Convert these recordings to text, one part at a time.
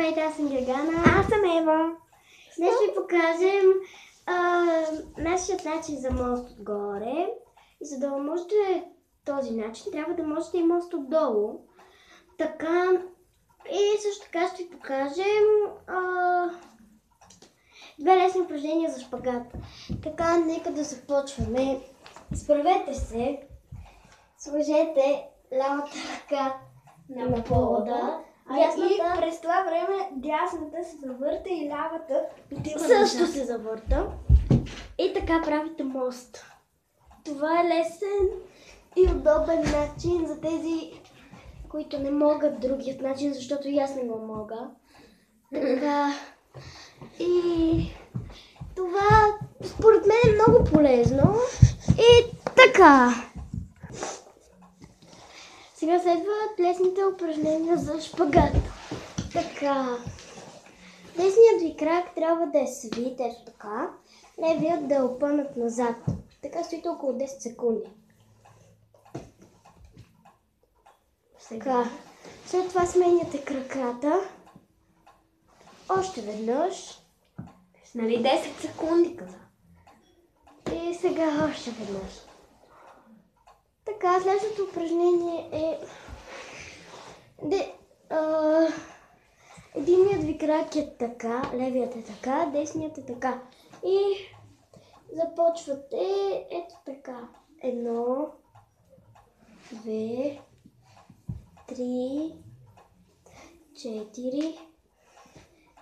Здравейте, аз съм Гергана. Аз съм Ева. Днес ще ви покажем нашият начин за мост отгоре. И за да можете този начин, трябва да можете и мост отдолу. Така, и също така ще ви покажем две лесни упражнения за шпагат. Така, нека да започваме. Изправете се, сложете лявата ръка на пода. И през това време дясната се завърта и лявата също се завърта. И така правите мост. Това е лесен и удобен начин за тези, които не могат другият начин, защото и аз не го мога. Така. И това според мен е много полезно. И така. Сега следват лесните упражнения за шпагат. Така. Десният ви крак трябва да е свит, ето така. Левият да е опънат назад. Така стоите около 10 секунди. Така. След това сменяте краката. Още веднъж. Нали 10 секунди каза. И сега още веднъж. Така, следващото упражнение е единият ви крак е така, левият е така, десният е така. И започвате ето така. 1, 2, 3, 4,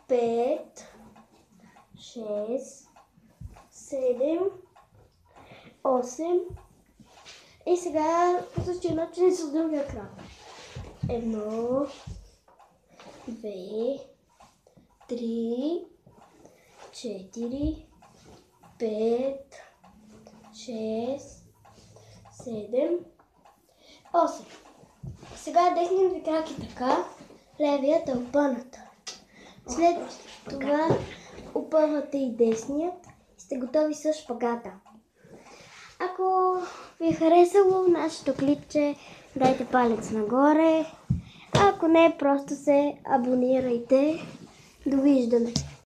5, 6, 7, 8. И сега по същия начин с другия крак. 1, 2, 3, 4, 5, 6, 7, 8. Сега десният ви крак е така, левият е опънат. След това опъвате и десният и сте готови с шпагата. Ако ви е харесало нашето клипче, дайте палец нагоре. Ако не, просто се абонирайте. Довиждане!